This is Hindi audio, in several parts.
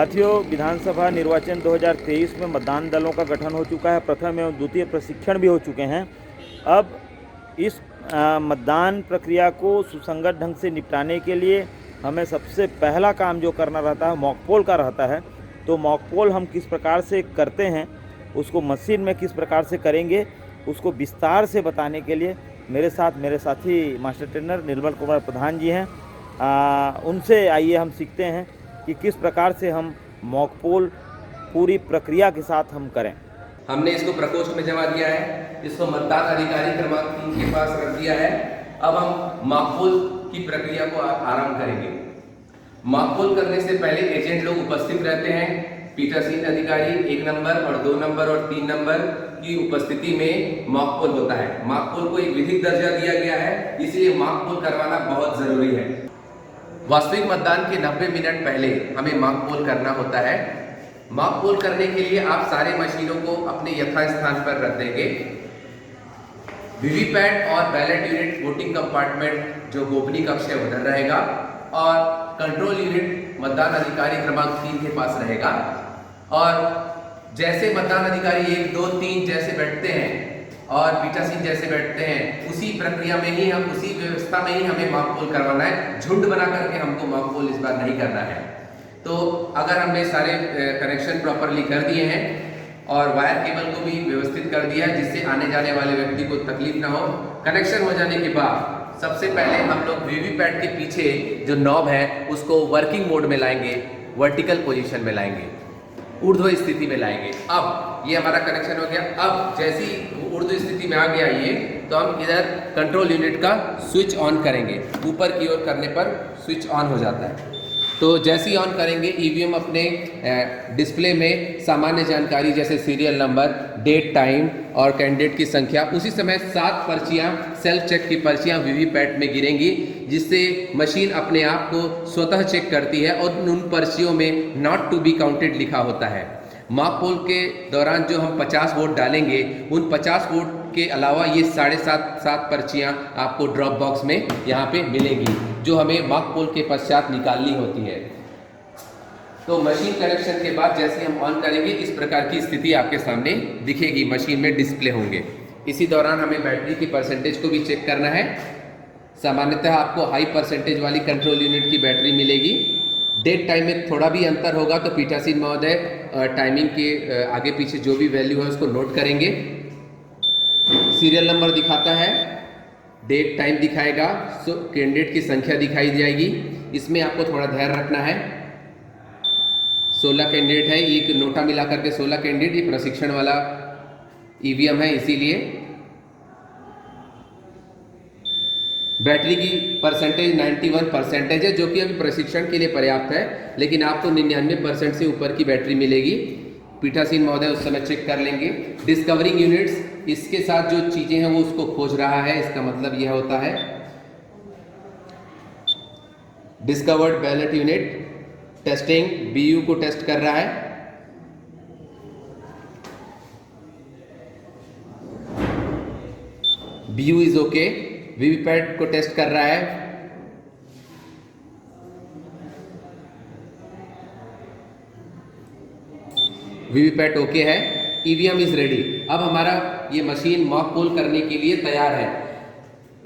साथियों, विधानसभा निर्वाचन 2023 में मतदान दलों का गठन हो चुका है। प्रथम एवं द्वितीय प्रशिक्षण भी हो चुके हैं। अब इस मतदान प्रक्रिया को सुसंगत ढंग से निपटाने के लिए हमें सबसे पहला काम जो करना रहता है मॉक पोल का रहता है। तो मॉक पोल हम किस प्रकार से करते हैं, उसको मशीन में किस प्रकार से करेंगे, उसको विस्तार से बताने के लिए मेरे साथ मेरे साथी मास्टर ट्रेनर निर्मल कुमार प्रधान जी हैं। उनसे आइए हम सीखते हैं कि किस प्रकार से हम मॉक पोल पूरी प्रक्रिया के साथ हम करें। हमने इसको प्रकोष्ठ में जमा दिया है, इसको मतदान अधिकारी क्रमांक 3 के पास रख दिया है। अब हम मॉक पोल की प्रक्रिया को आरंभ करेंगे। मॉक पोल करने से पहले एजेंट लोग उपस्थित रहते हैं। पीठासीन अधिकारी 1 नंबर और 2 नंबर और 3 नंबर की उपस्थिति में मॉक पोल होता है। मॉक पोल को एक विधिक दर्जा दिया गया है, इसलिए मॉक पोल करवाना बहुत जरूरी है। वास्तविक मतदान के 90 मिनट पहले हमें मॉक पोल करना होता है। मॉक पोल करने के लिए आप सारे मशीनों को अपने यथास्थान पर रख देंगे। वीवीपैट और बैलेट यूनिट वोटिंग कंपार्टमेंट जो गोपनीय कक्ष है उधर रहेगा और कंट्रोल यूनिट मतदान अधिकारी क्रमांक 3 के पास रहेगा। और जैसे मतदान अधिकारी 1, 2, 3 जैसे बैठते हैं और पीठासीन जैसे बैठते हैं, उसी प्रक्रिया में ही हम उसी व्यवस्था में ही हमें मॉक पोल करवाना है। झुंड बना करके हमको मॉक पोल इस बार नहीं करना है। तो अगर हमने सारे कनेक्शन प्रॉपरली कर दिए हैं और वायर केबल को भी व्यवस्थित कर दिया है जिससे आने जाने वाले व्यक्ति को तकलीफ ना हो, कनेक्शन हो जाने के बाद सबसे पहले हम लोग वीवीपैट के पीछे जो नॉब है उसको वर्किंग मोड में लाएंगे, वर्टिकल पोजीशन में लाएंगे, ऊर्ध्व स्थिति में लाएंगे। अब ये हमारा कनेक्शन हो गया। अब जैसी ऊर्ध्व स्थिति में आ गया ये, तो हम इधर कंट्रोल यूनिट का स्विच ऑन करेंगे। ऊपर की ओर करने पर स्विच ऑन हो जाता है। तो जैसे ही ऑन करेंगे ईवीएम अपने डिस्प्ले में सामान्य जानकारी जैसे सीरियल नंबर, डेट, टाइम और कैंडिडेट की संख्या, उसी समय 7 पर्चियाँ सेल्फ चेक की पर्चियाँ वीवीपैट में गिरेंगी, जिससे मशीन अपने आप को स्वतः चेक करती है और उन पर्चियों में नॉट टू बी काउंटेड लिखा होता है। मॉक पोल के दौरान जो हम 50 वोट डालेंगे, उन 50 वोट के अलावा ये 7.5 पर्चियाँ आपको ड्रॉप बॉक्स में यहाँ पे मिलेंगी, जो हमें मॉक पोल के पश्चात निकालनी होती है। तो मशीन कनेक्शन के बाद जैसे हम ऑन करेंगे, इस प्रकार की स्थिति आपके सामने दिखेगी, मशीन में डिस्प्ले होंगे। इसी दौरान हमें बैटरी की परसेंटेज को भी चेक करना है। सामान्यतः आपको हाई परसेंटेज वाली कंट्रोल यूनिट की बैटरी मिलेगी। डेट टाइम में थोड़ा भी अंतर होगा तो पीठासीन महोदय टाइमिंग के आगे पीछे जो भी वैल्यू है उसको नोट करेंगे। सीरियल नंबर दिखाता है, डेट टाइम दिखाएगा, कैंडिडेट की संख्या दिखाई जाएगी। इसमें आपको थोड़ा ध्यान रखना है। 16 कैंडिडेट है, एक नोटा मिला करके 16 कैंडिडेट, ये प्रशिक्षण वाला ईवीएम है, इसीलिए बैटरी की परसेंटेज 91% है, जो कि अभी प्रशिक्षण के लिए पर्याप्त है, लेकिन आपको 99% से ऊपर की बैटरी मिलेगी। पीठासीन महोदय उस समय चेक कर लेंगे। डिस्कवरिंग यूनिट्स, इसके साथ जो चीजें हैं वो उसको खोज रहा है, इसका मतलब यह होता है डिस्कवर्ड बैलेट यूनिट टेस्टिंग, बीयू को टेस्ट कर रहा है। बीयू इज ओके। वीवीपैट को टेस्ट कर रहा है। वीवीपैट ओके है। EVM is ready. अब हमारा ये मशीन मॉक पोल करने के लिए तैयार है।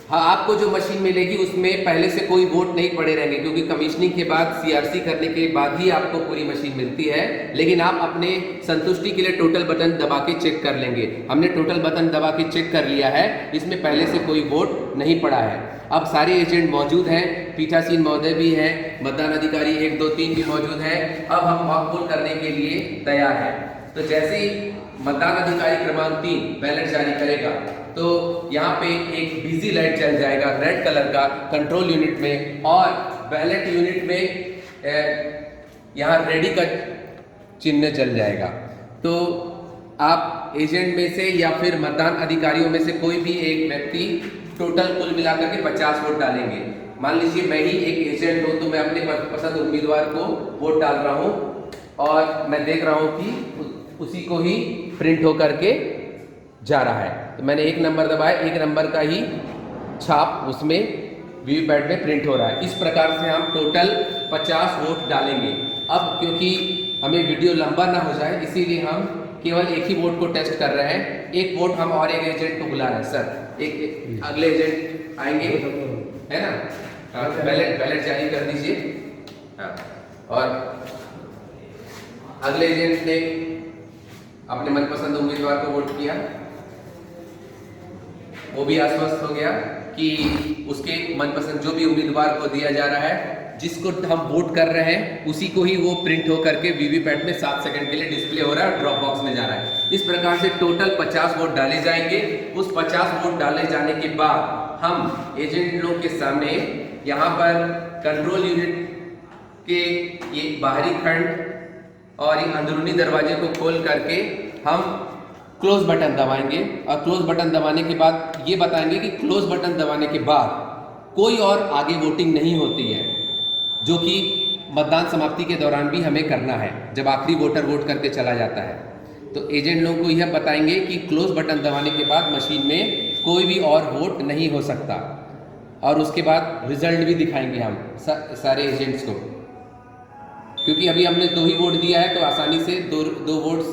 हाँ, आपको जो मशीन मिलेगी उसमें पहले से कोई वोट नहीं पड़े रहेंगे, क्योंकि कमीशनिंग के बाद सीआरसी करने के बाद ही आपको पूरी मशीन मिलती है। लेकिन आप अपने संतुष्टि के लिए टोटल बटन दबा के चेक कर लेंगे। हमने टोटल बटन दबा के चेक कर लिया है, इसमें पहले से कोई वोट नहीं पड़ा है। अब सारे एजेंट मौजूद हैं, पीठासीन महोदय भी हैं, मतदान अधिकारी 1, 2, 3 भी मौजूद हैं। अब हम मॉक पोल करने के लिए तैयार हैं। तो जैसे ही मतदान अधिकारी क्रमांक 3 बैलेट जारी करेगा, तो यहाँ पे एक बिजी लाइट जल जाएगा रेड कलर का कंट्रोल यूनिट में, और बैलेट यूनिट में यहाँ रेडी का चिन्ह जल जाएगा। तो आप एजेंट में से या फिर मतदान अधिकारियों में से कोई भी एक व्यक्ति टोटल कुल मिलाकर के 50 वोट डालेंगे। मान लीजिए मैं ही एक एजेंट हूँ, तो मैं अपने पसंद उम्मीदवार को वोट डाल रहा हूँ और मैं देख रहा हूँ कि उसी को ही प्रिंट होकर के जा रहा है। तो मैंने 1 नंबर दबाया, 1 नंबर का ही छाप उसमें वीवीपैट में प्रिंट हो रहा है। इस प्रकार से हम टोटल 50 वोट डालेंगे। अब क्योंकि हमें वीडियो लंबा ना हो जाए, इसीलिए हम केवल एक ही वोट को टेस्ट कर रहे हैं। एक वोट हम और एक एजेंट को बुला रहे हैं। सर एक अगले एजेंट आएंगे, है ना? बैलेट जारी कर दीजिए। हाँ, और अगले एजेंट ने अपने मनपसंद उम्मीदवार को वोट किया, वो भी आश्वस्त हो गया कि उसके मनपसंद जो भी उम्मीदवार को दिया जा रहा है, जिसको हम वोट कर रहे हैं, उसी को ही वो प्रिंट हो करके वीवीपैट में 7 सेकंड के लिए डिस्प्ले हो रहा है, ड्रॉप बॉक्स में जा रहा है। इस प्रकार से टोटल 50 वोट डाले जाएंगे। उस 50 वोट डाले जाने के बाद हम एजेंट लोग के सामने यहाँ पर कंट्रोल यूनिट के ये बाहरी खंड और ये अंदरूनी दरवाजे को खोल करके हम क्लोज बटन दबाएंगे, और क्लोज बटन दबाने के बाद ये बताएंगे कि क्लोज बटन दबाने के बाद कोई और आगे वोटिंग नहीं होती है, जो कि मतदान समाप्ति के दौरान भी हमें करना है जब आखिरी वोटर वोट करके चला जाता है। तो एजेंट लोगों को यह बताएंगे कि क्लोज बटन दबाने के बाद मशीन में कोई भी और वोट नहीं हो सकता, और उसके बाद रिजल्ट भी दिखाएंगे हम सारे एजेंट्स को, क्योंकि अभी हमने 2 ही वोट दिया है, तो आसानी से दो वोट्स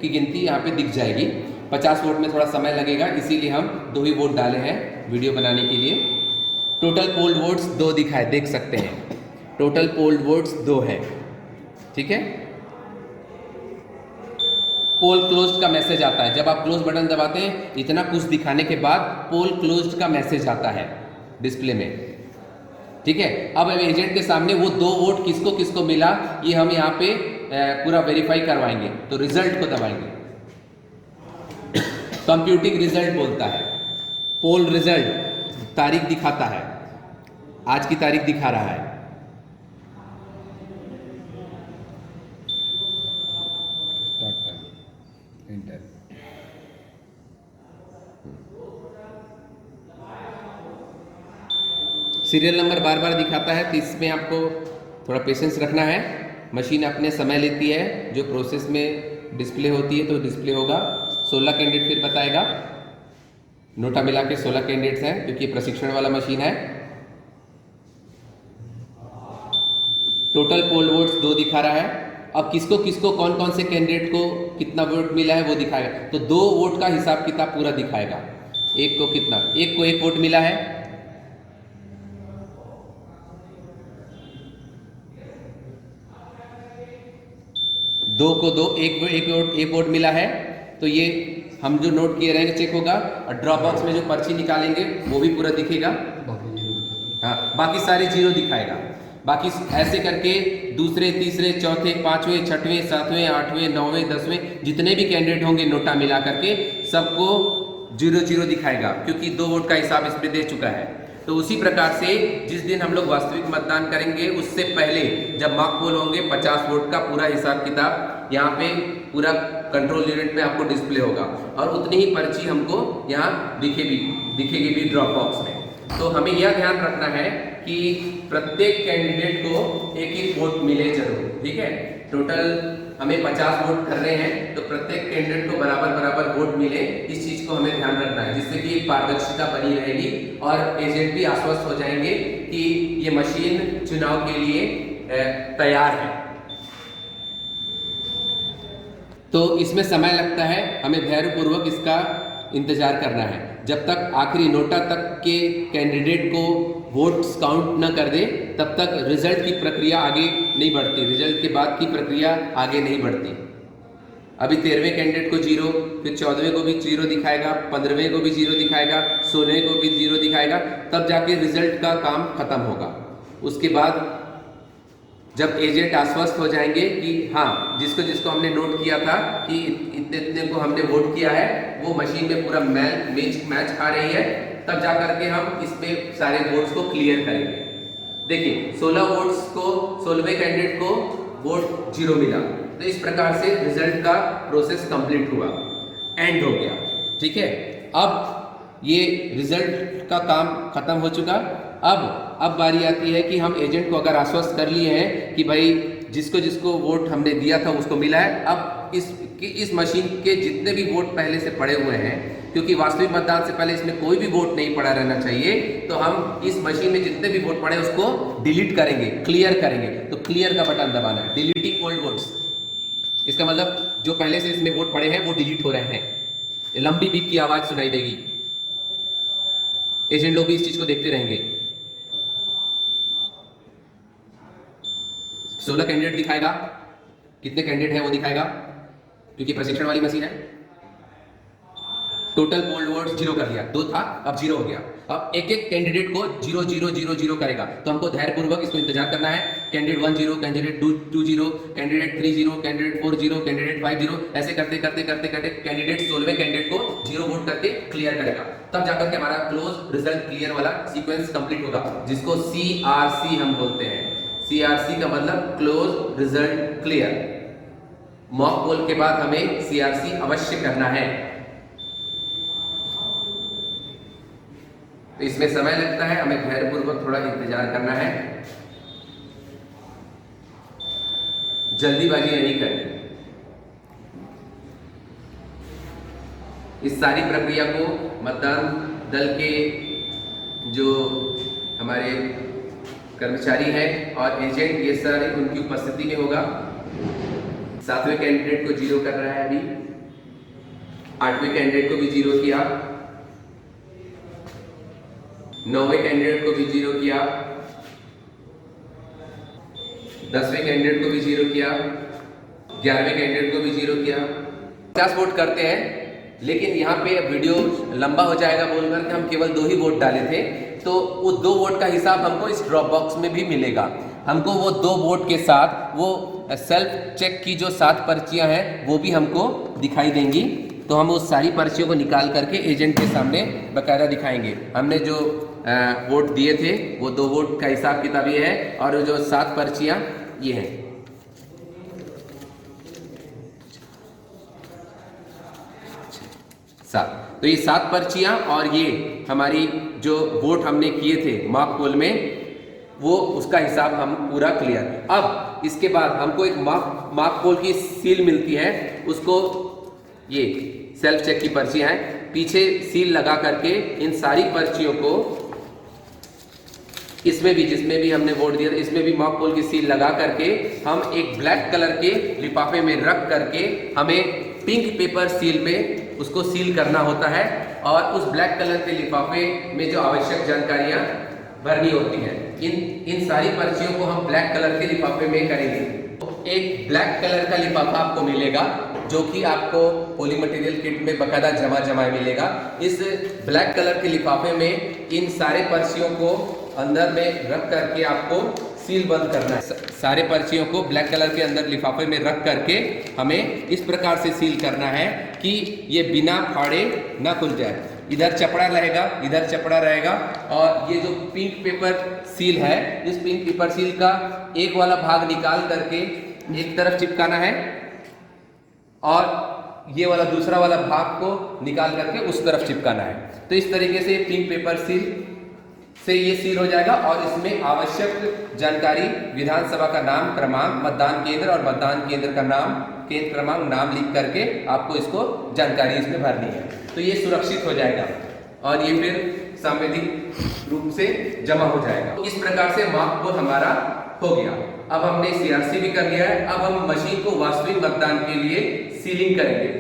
की गिनती यहाँ पे दिख जाएगी। 50 वोट में थोड़ा समय लगेगा, इसीलिए हम 2 ही वोट डाले हैं वीडियो बनाने के लिए। टोटल पोल्ड वोट्स 2 दिखाए, देख सकते हैं, टोटल पोल्ड वोट्स 2 है। ठीक है, पोल क्लोज्ड का मैसेज आता है। जब आप क्लोज बटन दबाते हैं, इतना कुछ दिखाने के बाद पोल क्लोज्ड का मैसेज आता है डिस्प्ले में। ठीक है, अब एजेंट के सामने वो 2 वोट किसको किसको मिला, ये हम यहाँ पे पूरा वेरीफाई करवाएंगे। तो रिजल्ट को दबाएंगे, कंप्यूटिंग रिजल्ट बोलता है, पोल रिजल्ट तारीख दिखाता है, आज की तारीख दिखा रहा है। सीरियल नंबर बार बार दिखाता है, तो इसमें आपको थोड़ा पेशेंस रखना है। मशीन अपने समय लेती है, जो प्रोसेस में डिस्प्ले होती है तो डिस्प्ले होगा। 16 कैंडिडेट फिर बताएगा, नोटा मिला के 16 कैंडिडेट्स हैं, क्योंकि प्रशिक्षण वाला मशीन है। टोटल पोल वोट्स 2 दिखा रहा है। अब किसको किसको कौन कौन से कैंडिडेट को कितना वोट मिला है वो दिखाएगा। तो 2 वोट का हिसाब किताब पूरा दिखाएगा। एक को कितना, एक को 1 वोट मिला है, दो को 2, एक वोट मिला है। तो ये हम जो नोट किए रहेंगे चेक होगा, और ड्रॉप बॉक्स में जो पर्ची निकालेंगे वो भी पूरा दिखेगा। हाँ, बाकी सारे 0 दिखाएगा। बाकी ऐसे करके दूसरे, तीसरे, चौथे, 5वें, 6वें, 7वें, 8वें, 9वें, 10वें जितने भी कैंडिडेट होंगे नोटा मिला करके सबको 0-0 दिखाएगा, क्योंकि 2 वोट का हिसाब इसमें दे चुका है। तो उसी प्रकार से जिस दिन हम लोग वास्तविक मतदान करेंगे, उससे पहले जब मॉक पोल होंगे, 50 वोट का पूरा हिसाब किताब यहाँ पे पूरा कंट्रोल यूनिट में आपको डिस्प्ले होगा, और उतनी ही पर्ची हमको यहाँ दिखेगी भी ड्रॉप बॉक्स में। तो हमें यह ध्यान रखना है कि प्रत्येक कैंडिडेट को एक वोट मिले जरूर। ठीक है, टोटल हमें 50 वोट कर रहे हैं, तो प्रत्येक कैंडिडेट को बराबर वोट मिले, इस चीज को हमें ध्यान रखना है, जिससे कि पारदर्शिता बनी रहेगी और एजेंट भी आश्वस्त हो जाएंगे कि ये मशीन चुनाव के लिए तैयार है। तो इसमें समय लगता है, हमें धैर्यपूर्वक इसका इंतजार करना है, जब तक आखिरी नोटा तक के कैंडिडेट को वोट्स काउंट न कर दे, तब तक रिजल्ट की प्रक्रिया आगे नहीं बढ़ती, रिजल्ट के बाद की प्रक्रिया आगे नहीं बढ़ती। अभी 13वें कैंडिडेट को 0, फिर 14वें को भी 0 दिखाएगा, 15वें को भी 0 दिखाएगा, 16वें को भी 0 दिखाएगा, तब जाके रिजल्ट का काम खत्म होगा। उसके बाद जब एजेंट आश्वस्त हो जाएंगे कि हाँ, जिसको जिसको हमने नोट किया था कि इतने को हमने वोट किया है, वो मशीन में पूरा मैच आ रही है, तब जा करके हम इसमें सारे वोट्स को क्लियर करेंगे। देखिए 16 वोट्स को, 16वें कैंडिडेट को वोट 0 मिला, तो इस प्रकार से रिजल्ट का प्रोसेस कंप्लीट हुआ, एंड हो गया। ठीक है, अब ये रिजल्ट का काम खत्म हो चुका। अब बारी आती है कि हम एजेंट को अगर आश्वस्त कर लिए हैं कि भाई जिसको जिसको वोट हमने दिया था उसको मिला है, अब इस मशीन के जितने भी वोट पहले से पड़े हुए हैं, क्योंकि वास्तविक मतदान से पहले इसमें कोई भी वोट नहीं पड़ा रहना चाहिए, तो हम इस मशीन में जितने भी वोट पड़े उसको डिलीट करेंगे, क्लियर करेंगे। तो क्लियर का बटन दबाना है, डिलीटिंग ओल्ड वोट्स। इसका मतलब जो पहले से इसमें वोट पड़े हैं वो डिलीट हो रहे हैं। लंबी बीप की आवाज सुनाई देगी। एजेंट लोग भी इस चीज को देखते रहेंगे। 16 कैंडिडेट दिखाएगा, कितने कैंडिडेट हैं वो दिखाएगा, क्योंकि प्रशिक्षण वाली मशीन है। टोटल पोल्ड वोट 0 कर दिया, 2 था अब 0 हो गया। अब एक एक कैंडिडेट को 0 0 0 0 करेगा, तो हमको धैर्यपूर्वक इसको इंतजार करना है। Candidate 1 0, candidate 2 0, candidate 3 0, candidate 4 0, candidate 5 0, ऐसे करते करते करते करते कैंडिडेट 16वें कैंडिडेट को 0 वोट करके क्लियर करेगा। तब जाकर के हमारा क्लोज रिजल्ट क्लियर वाला सीक्वेंस कंप्लीट होगा, जिसको CRC हम बोलते हैं। CRC का मतलब close result clear. Mock poll के बाद हमें CRC अवश्य करना है। तो इसमें समय लगता है, हमें धैर्यपूर्वक थोड़ा इंतजार करना है, जल्दीबाजी नहीं करनी। इस सारी प्रक्रिया को मतदान दल के जो हमारे कर्मचारी हैं और एजेंट, ये सारे उनकी उपस्थिति में होगा। 7वें कैंडिडेट को 0 कर रहा है अभी, 8वें कैंडिडेट को भी 0 किया, 9वें कैंडिडेट को भी 0 किया, 10वें कैंडिडेट को भी 0 किया, 11वें कैंडिडेट को भी 0 किया। 50 वोट करते हैं, लेकिन यहाँ पे वीडियो लंबा हो जाएगा बोलकर के हम केवल 2 ही वोट डाले थे, तो वो 2 वोट का हिसाब हमको इस ड्रॉप बॉक्स में भी मिलेगा। हमको वो 2 वोट के साथ वो सेल्फ चेक की जो 7 पर्चियां हैं वो भी हमको दिखाई देंगी। तो हम उस सारी पर्चियों को निकाल करके एजेंट के सामने बकायदा दिखाएंगे। हमने जो वोट दिए थे वो 2 वोट का हिसाब किताब ये है, और जो 7 पर्चियां ये हैं। तो ये 7 पर्चियां और ये हमारी जो वोट हमने किए थे मॉक पोल में, वो उसका हिसाब हम पूरा क्लियर। अब इसके बाद हमको एक मॉक पोल की सील मिलती है, उसको ये सेल्फ चेक की पर्चियां हैं, पीछे सील लगा करके इन सारी पर्चियों को इसमें भी, जिसमें भी हमने वोट दिया था, इसमें भी मॉक पोल की सील लगा करके हम एक ब्लैक कलर के लिफाफे में रख करके हमें पिंक पेपर सील में उसको सील करना होता है, और उस ब्लैक कलर के लिफाफे में जो आवश्यक जानकारियां भरनी होती हैं, इन सारी पर्चियों को हम ब्लैक कलर के लिफाफे में करेंगे। तो एक ब्लैक कलर का लिफाफा आपको मिलेगा, जो कि आपको पोलिंग मटेरियल किट में बकायदा जमा मिलेगा। इस ब्लैक कलर के लिफाफे में इन सारे पर्चियों को अंदर में रख करके आपको सील बंद करना है। सारे पर्चियों को ब्लैक कलर के अंदर लिफाफे में रख करके हमें इस प्रकार से सील करना है कि ये बिना फाड़े ना खुल जाए। इधर चपड़ा रहेगा, इधर चपड़ा रहेगा, और ये जो पिंक पेपर सील है, इस पिंक पेपर सील का एक वाला भाग निकाल करके एक तरफ चिपकाना है, और ये वाला दूसरा वाला भाग को निकाल करके उस तरफ चिपकाना है। तो इस तरीके से पिंक पेपर सील से ये सील हो जाएगा, और इसमें आवश्यक जानकारी, विधानसभा का नाम, क्रमांक, मतदान केंद्र और मतदान केंद्र का नाम, केंद्र क्रमांक, नाम लिख करके आपको इसको जानकारी इसमें भरनी है। तो ये सुरक्षित हो जाएगा और ये फिर सांवैधिक रूप से जमा हो जाएगा। तो इस प्रकार से मॉक पोल हमारा हो गया। अब हमने CRC भी कर लिया है। अब हम मशीन को वास्तविक मतदान के लिए सीलिंग करेंगे।